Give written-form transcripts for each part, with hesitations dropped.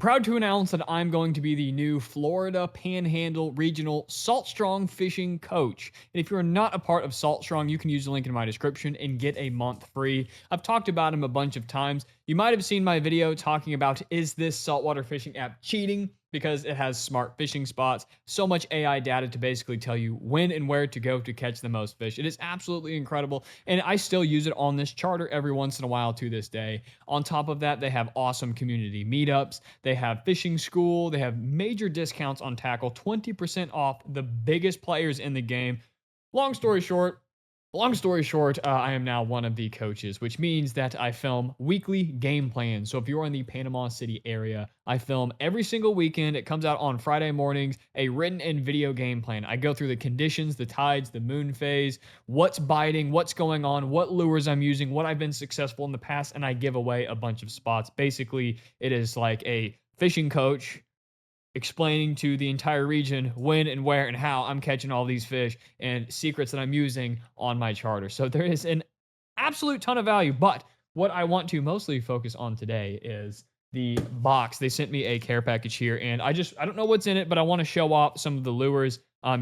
proud to announce that I'm going to be the new Florida Panhandle Regional Salt Strong Fishing Coach. And if you're not a part of Salt Strong, you can use the link in my description and get a month free. I've talked about him a bunch of times. You might have seen my video talking about, is this saltwater fishing app cheating? Because it has smart fishing spots, so much AI data to basically tell you when and where to go to catch the most fish. It is absolutely incredible, and I still use it on this charter every once in a while to this day. On top of that, they have awesome community meetups, they have fishing school, they have major discounts on tackle, 20% off the biggest players in the game. Long story short, I am now one of the coaches, which means that I film weekly game plans. So if you're in the Panama City area, I film every single weekend. It comes out on Friday mornings, a written and video game plan. I go through the conditions, the tides, the moon phase, what's biting, what's going on, what lures I'm using, what I've been successful in the past, and I give away a bunch of spots. Basically, it is like a fishing coach explaining to the entire region when and where and how I'm catching all these fish and secrets that I'm using on my charter. So there is an absolute ton of value, but what I want to mostly focus on today is the box. They sent me a care package here, and I don't know what's in it, but I want to show off some of the lures. I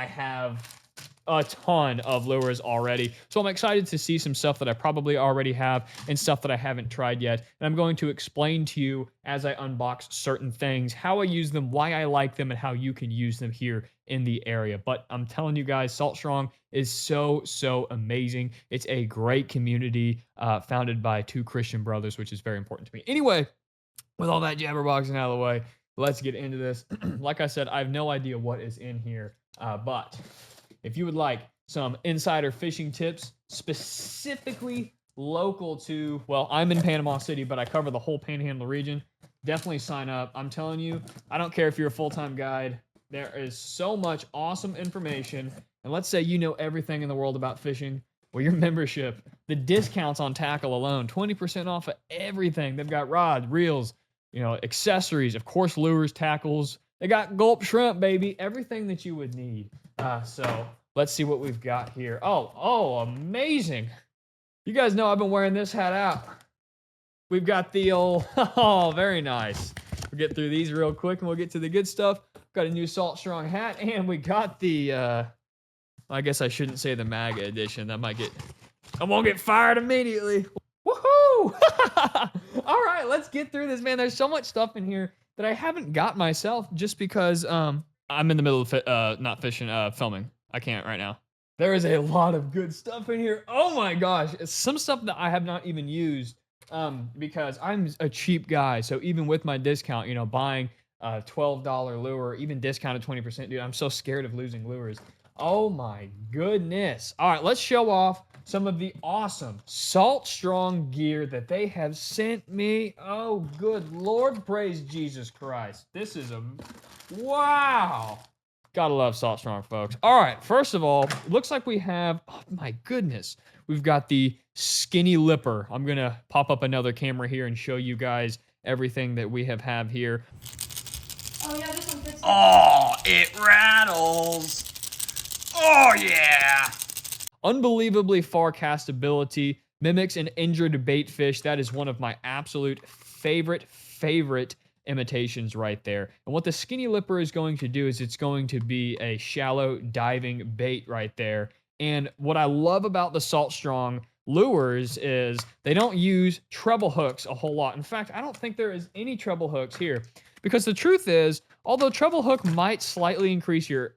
have a ton of lures already, so I'm excited to see some stuff that I probably already have and stuff that I haven't tried yet. And I'm going to explain to you as I unbox certain things, how I use them, why I like them, and how you can use them here in the area. But I'm telling you guys, Salt Strong is so amazing. It's a great community founded by two Christian brothers, which is very important to me. Anyway, with all that jabberboxing out of the way, let's get into this. Like I said, I have no idea what is in here, but if you would like some insider fishing tips, specifically local to, well, I'm in Panama City, but I cover the whole Panhandle region, definitely sign up. I'm telling you, I don't care if you're a full-time guide. There is so much awesome information. And let's say you know everything in the world about fishing. Well, your membership, the discounts on tackle alone, 20% off of everything. They've got rods, reels, accessories, of course, lures, tackles. They got gulp shrimp, baby. Everything that you would need. So let's see what we've got here. Oh, amazing. You guys know I've been wearing this hat out. We've got the old, oh, very nice. We'll get through these real quick and we'll get to the good stuff. Got a new Salt Strong hat, and we got the, I guess I shouldn't say the MAGA edition. I won't get fired immediately. Woohoo! All right, let's get through this, man. There's so much stuff in here that I haven't got myself just because, I'm in the middle of not fishing, filming. I can't right now. There is a lot of good stuff in here. Oh my gosh. It's some stuff that I have not even used because I'm a cheap guy. So even with my discount, buying a $12 lure, even discounted 20%, dude, I'm so scared of losing lures. Oh my goodness. All right, let's show off some of the awesome Salt Strong gear that they have sent me. Oh, good Lord, praise Jesus Christ. This is wow. Gotta love Salt Strong, folks. All right, first of all, looks like we have, oh my goodness, we've got the skinny lipper. I'm gonna pop up another camera here and show you guys everything that we have here. Oh yeah, this one fits. Oh, it rattles. Oh yeah. Unbelievably far castability, mimics an injured bait fish. That is one of my absolute favorite imitations right there. And what the skinny lipper is going to do is it's going to be a shallow diving bait right there. And what I love about the Salt Strong lures is they don't use treble hooks a whole lot. In fact, I don't think there is any treble hooks here, because the truth is, although treble hook might slightly increase your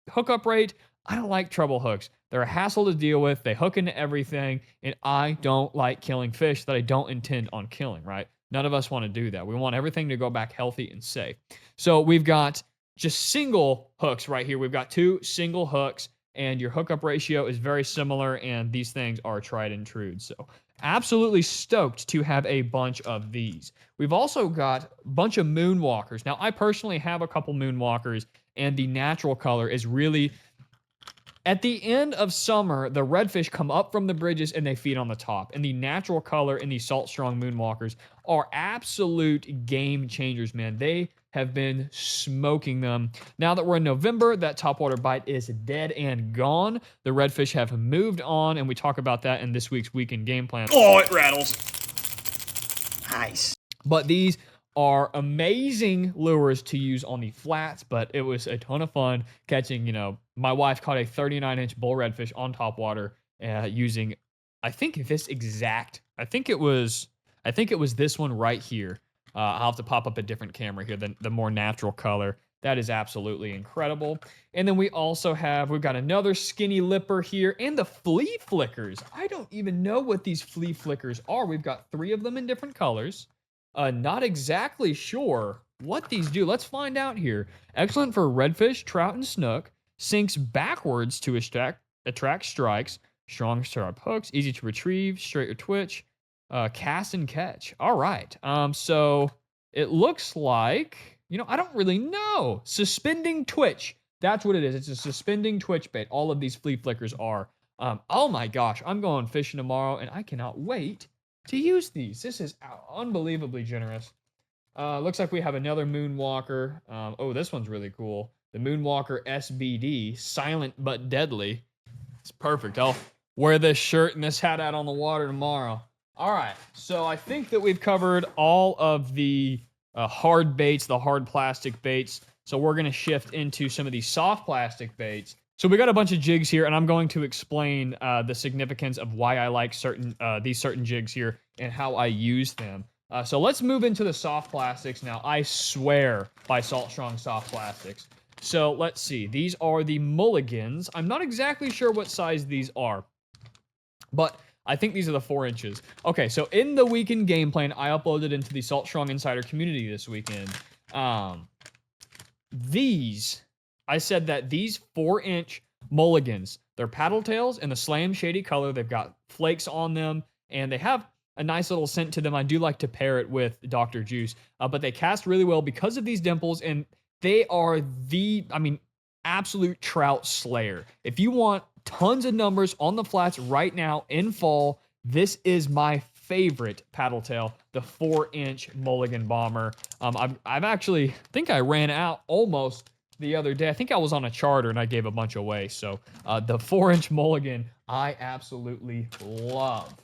hookup rate, I don't like treble hooks. They're a hassle to deal with. They hook into everything, and I don't like killing fish that I don't intend on killing, right? None of us want to do that. We want everything to go back healthy and safe. So we've got just single hooks right here. We've got two single hooks, and your hookup ratio is very similar, and these things are tried and true. So absolutely stoked to have a bunch of these. We've also got a bunch of moonwalkers. Now, I personally have a couple moonwalkers, and the natural color is really... At the end of summer, the redfish come up from the bridges and they feed on the top. And the natural color in these Salt Strong moonwalkers are absolute game changers, man. They have been smoking them. Now that we're in November, that topwater bite is dead and gone. The redfish have moved on, and we talk about that in this week's weekend game plan. Oh, it rattles. Nice. But these are amazing lures to use on the flats, but it was a ton of fun catching, my wife caught a 39-inch bull redfish on top water using, I think it was this one right here. I'll have to pop up a different camera here, the more natural color. That is absolutely incredible. And then we've got another skinny lipper here and the flea flickers. I don't even know what these flea flickers are. We've got 3 of them in different colors. Not exactly sure what these do. Let's find out here. Excellent for redfish, trout, and snook. Sinks backwards to attract strikes. Strong sharp hooks. Easy to retrieve. Straight or twitch. Cast and catch. All right. So it looks like, I don't really know. Suspending twitch. That's what it is. It's a suspending twitch bait. All of these flea flickers are. Oh my gosh. I'm going fishing tomorrow, and I cannot wait to use these. This is unbelievably generous. Looks like we have another Moonwalker. Oh, this one's really cool. The Moonwalker SBD, silent but deadly. It's perfect. I'll wear this shirt and this hat out on the water tomorrow. All right, so I think that we've covered all of the hard baits, the hard plastic baits. So we're going to shift into some of these soft plastic baits. So we got a bunch of jigs here, and I'm going to explain the significance of why I like these certain jigs here and how I use them. So let's move into the soft plastics now. I swear by Salt Strong soft plastics. So let's see. These are the Mulligans. I'm not exactly sure what size these are, but I think these are the 4 inches. Okay, so in the weekend game plan, I uploaded into the Salt Strong Insider community this weekend. I said that these 4-inch Mulligans, they're paddle tails in the Slam Shady color. They've got flakes on them, and they have a nice little scent to them. I do like to pair it with Dr. Juice, but they cast really well because of these dimples, and they are absolute trout slayer. If you want tons of numbers on the flats right now in fall, this is my favorite paddle tail, the 4-inch Mulligan Bomber. I've actually think I ran out almost the other day. I think I was on a charter and I gave a bunch away. So the 4-inch Mulligan, I absolutely love.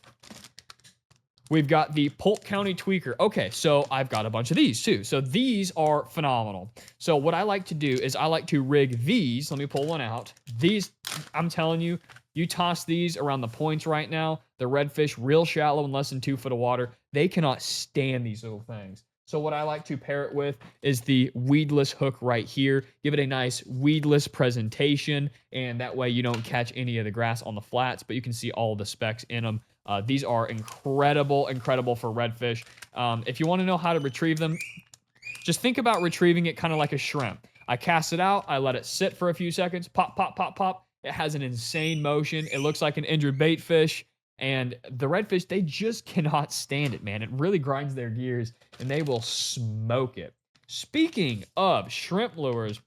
We've got the Polk County Tweaker. Okay, so I've got a bunch of these too. So these are phenomenal. So what I like to do is I like to rig these. Let me pull one out. These, I'm telling you, you toss these around the points right now, the redfish real shallow in less than 2 foot of water, they cannot stand these little things. So what I like to pair it with is the weedless hook right here. Give it a nice weedless presentation, and that way you don't catch any of the grass on the flats, but you can see all the specks in them. These are incredible for redfish. If you want to know how to retrieve them, just think about retrieving it kind of like a shrimp. I cast it out, I let it sit for a few seconds, pop, pop, pop, pop. It has an insane motion. It looks like an injured bait fish. And the redfish, they just cannot stand it, man. It really grinds their gears, and they will smoke it. Speaking of shrimp lures,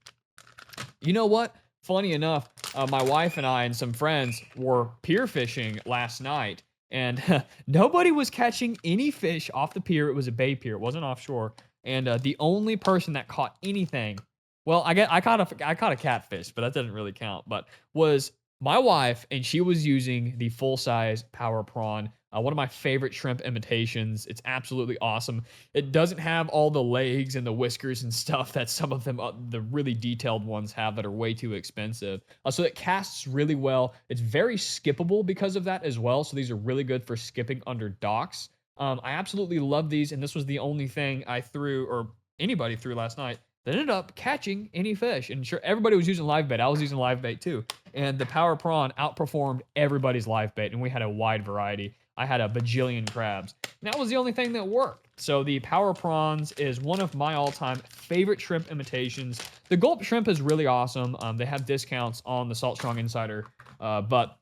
you know what? Funny enough, my wife and I and some friends were pier fishing last night, and nobody was catching any fish off the pier. It was a bay pier. It wasn't offshore. And the only person that caught anything, well, I caught a catfish, but that doesn't really count, but was my wife, and she was using the full-size Power Prawn, one of my favorite shrimp imitations. It's absolutely awesome. It doesn't have all the legs and the whiskers and stuff that some of them, the really detailed ones, have that are way too expensive. So it casts really well. It's very skippable because of that as well, so these are really good for skipping under docks. I absolutely love these, and this was the only thing I threw, or anybody threw last night, that ended up catching any fish. And sure, everybody was using live bait. I was using live bait too. And the Power Prawn outperformed everybody's live bait, and we had a wide variety. I had a bajillion crabs. And that was the only thing that worked. So the Power Prawns is one of my all-time favorite shrimp imitations. The Gulp Shrimp is really awesome. They have discounts on the Salt Strong Insider, but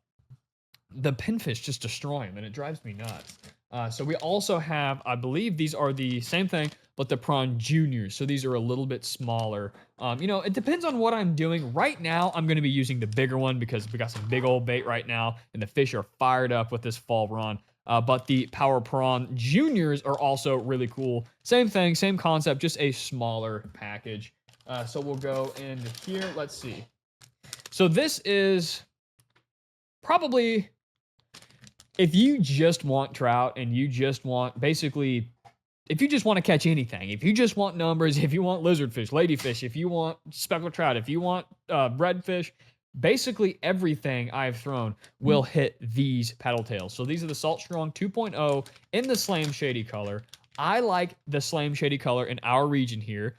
the pinfish just destroy them, and it drives me nuts. So we also have, I believe these are the same thing, but the Prawn Juniors. So these are a little bit smaller. It depends on what I'm doing. Right now, I'm going to be using the bigger one because we got some big old bait right now, and the fish are fired up with this fall run. But the Power Prawn Juniors are also really cool. Same thing, same concept, just a smaller package. So we'll go into here. Let's see. So this is probably, if you just want trout and you just want basically if you just want to catch anything, if you just want numbers, if you want lizardfish, ladyfish, if you want speckled trout, if you want redfish, basically everything I've thrown will hit these paddle tails. So these are the Salt Strong 2.0 in the Slam Shady color. I like the Slam Shady color in our region here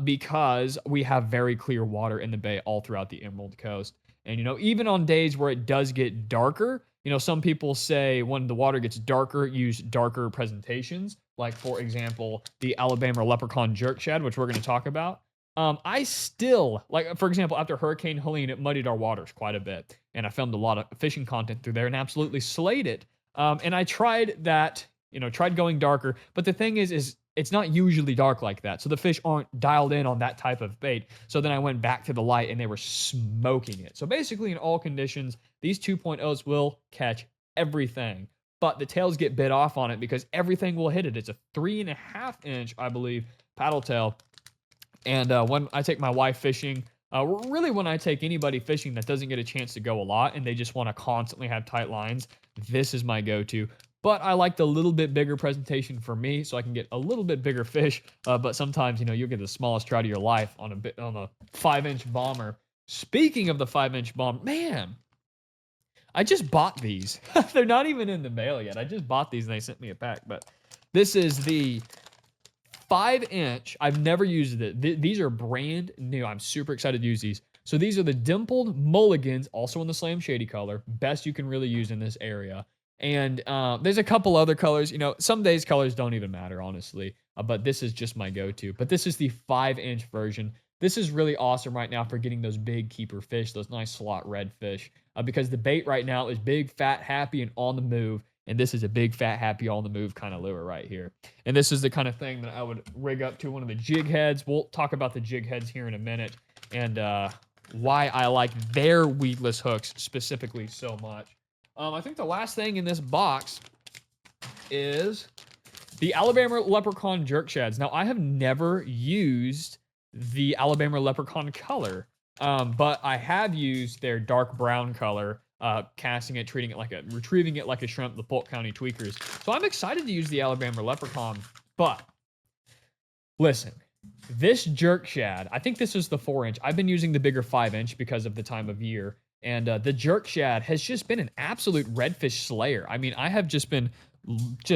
because we have very clear water in the bay all throughout the Emerald Coast. And, even on days where it does get darker, some people say when the water gets darker, use darker presentations. Like, for example, the Alabama leprechaun jerk shad, which we're going to talk about. I still, like, for example, after Hurricane Helene, it muddied our waters quite a bit. And I filmed a lot of fishing content through there and absolutely slayed it. And I tried that, tried going darker. But the thing is it's not usually dark like that. So the fish aren't dialed in on that type of bait. So then I went back to the light and they were smoking it. So basically in all conditions, these 2.0s will catch everything. But the tails get bit off on it because everything will hit it. It's a 3.5 inch, I believe, paddle tail. And when I take my wife fishing, really when I take anybody fishing that doesn't get a chance to go a lot and they just want to constantly have tight lines, this is my go-to. But I like the little bit bigger presentation for me, so I can get a little bit bigger fish. But sometimes, you'll get the smallest trout of your life on a 5-inch bomber. Speaking of the 5-inch bomber, man, I just bought these. They're not even in the mail yet. I just bought these and they sent me a pack. But this is the 5-inch. I've never used it. These are brand new. I'm super excited to use these. So these are the dimpled mulligans, also in the Slam Shady color. Best you can really use in this area. And there's a couple other colors. Some days colors don't even matter, honestly. But this is just my go-to. But this is the 5-inch version. This is really awesome right now for getting those big keeper fish, those nice slot redfish. Because the bait right now is big, fat, happy, and on the move. And this is a big, fat, happy, on the move kind of lure right here. And this is the kind of thing that I would rig up to one of the jig heads. We'll talk about the jig heads here in a minute. And why I like their weedless hooks specifically so much. I think the last thing in this box is the Alabama Leprechaun Jerk Shads. Now, I have never used the Alabama Leprechaun color, but I have used their dark brown color, casting it, retrieving it like a shrimp, the Polk County Tweakers. So I'm excited to use the Alabama Leprechaun, but listen, this jerk shad, I think this is the 4-inch. I've been using the bigger 5-inch because of the time of year. And the jerk shad has just been an absolute redfish slayer. I mean, I have just been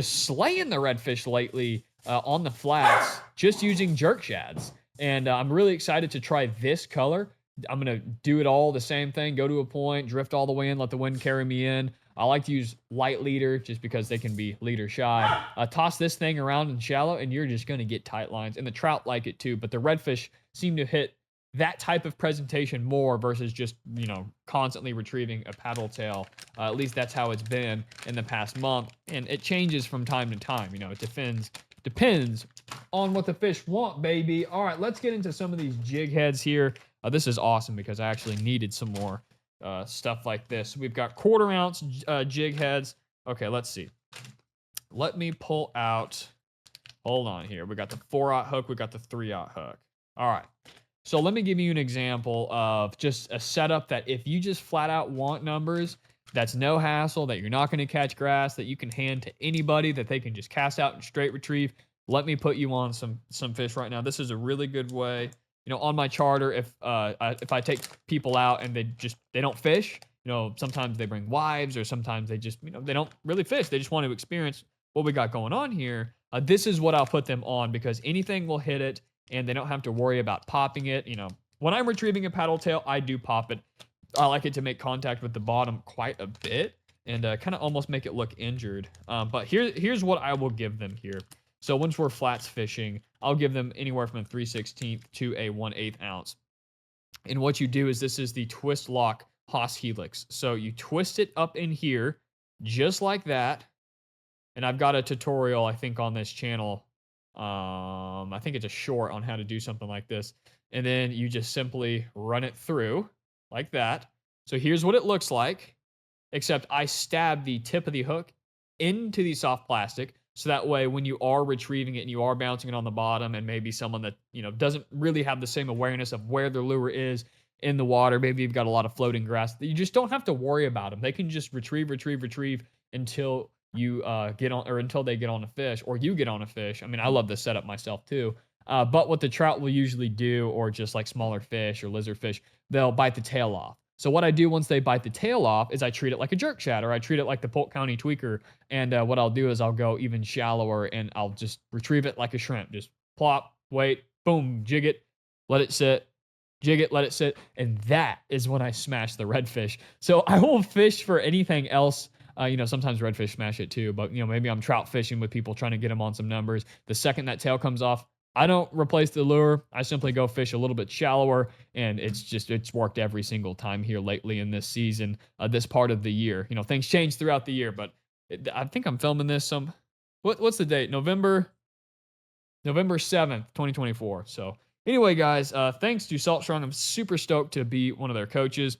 slaying the redfish lately on the flats, just using jerk shads. And I'm really excited to try this color. I'm going to do it all the same thing, go to a point, drift all the way in, let the wind carry me in. I like to use light leader just because they can be leader shy. Toss this thing around in shallow and you're just going to get tight lines. And the trout like it too, but the redfish seem to hit that type of presentation more versus just, constantly retrieving a paddle tail. At least that's how it's been in the past month. And it changes from time to time. It depends on what the fish want, baby. All right, let's get into some of these jig heads here. This is awesome because I actually needed some more stuff like this. We've got 1/4 ounce jig heads. Okay, let's see. Let me pull out. Hold on here. We got the 4/0 hook. We got the 3/0 hook. All right. So let me give you an example of just a setup that if you just flat out want numbers, that's no hassle, that you're not going to catch grass, that you can hand to anybody, that they can just cast out and straight retrieve. Let me put you on some fish right now. This is a really good way. On my charter, if I take people out and they don't fish, sometimes they bring wives or sometimes they just, they don't really fish. They just want to experience what we got going on here. This is what I'll put them on because anything will hit it. And they don't have to worry about popping it. When I'm retrieving a paddle tail, I do pop it. I like it to make contact with the bottom quite a bit and kind of almost make it look injured. But here's what I will give them here. So once we're flats fishing, I'll give them anywhere from a 3/16 to a 1/8 ounce. And what you do is this is the twist lock Haas Helix. So you twist it up in here just like that. And I've got a tutorial, I think, on this channel. I think it's a short on how to do something like this. And then you just simply run it through like that. So here's what it looks like, except I stab the tip of the hook into the soft plastic. So that way, when you are retrieving it and you are bouncing it on the bottom and maybe someone that, doesn't really have the same awareness of where their lure is in the water, maybe you've got a lot of floating grass, you just don't have to worry about them. They can just retrieve until you get on, or until they get on a fish, or you get on a fish. I mean, I love this setup myself too. But what the trout will usually do, or just like smaller fish or lizard fish, they'll bite the tail off. So what I do once they bite the tail off is I treat it like a jerk shad, or I treat it like the Polk County tweaker. And what I'll do is I'll go even shallower and I'll just retrieve it like a shrimp. Just plop, wait, boom, jig it, let it sit, jig it, let it sit. And that is when I smash the redfish. So I won't fish for anything else. Sometimes redfish smash it too, but maybe I'm trout fishing with people trying to get them on some numbers. The second that tail comes off, I don't replace the lure. I simply go fish a little bit shallower, and it's worked every single time here lately in this season, this part of the year. Things change throughout the year, but I think I'm filming this what's the date? November 7th, 2024. So anyway, guys, thanks to Salt Strong. I'm super stoked to be one of their coaches.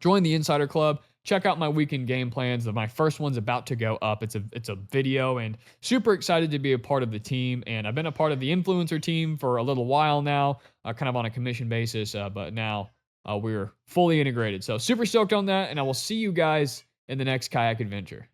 Join the Insider Club. Check out my weekend game plans. My first one's about to go up. It's a video, and super excited to be a part of the team. And I've been a part of the influencer team for a little while now, kind of on a commission basis. But now we're fully integrated. So super stoked on that, and I will see you guys in the next kayak adventure.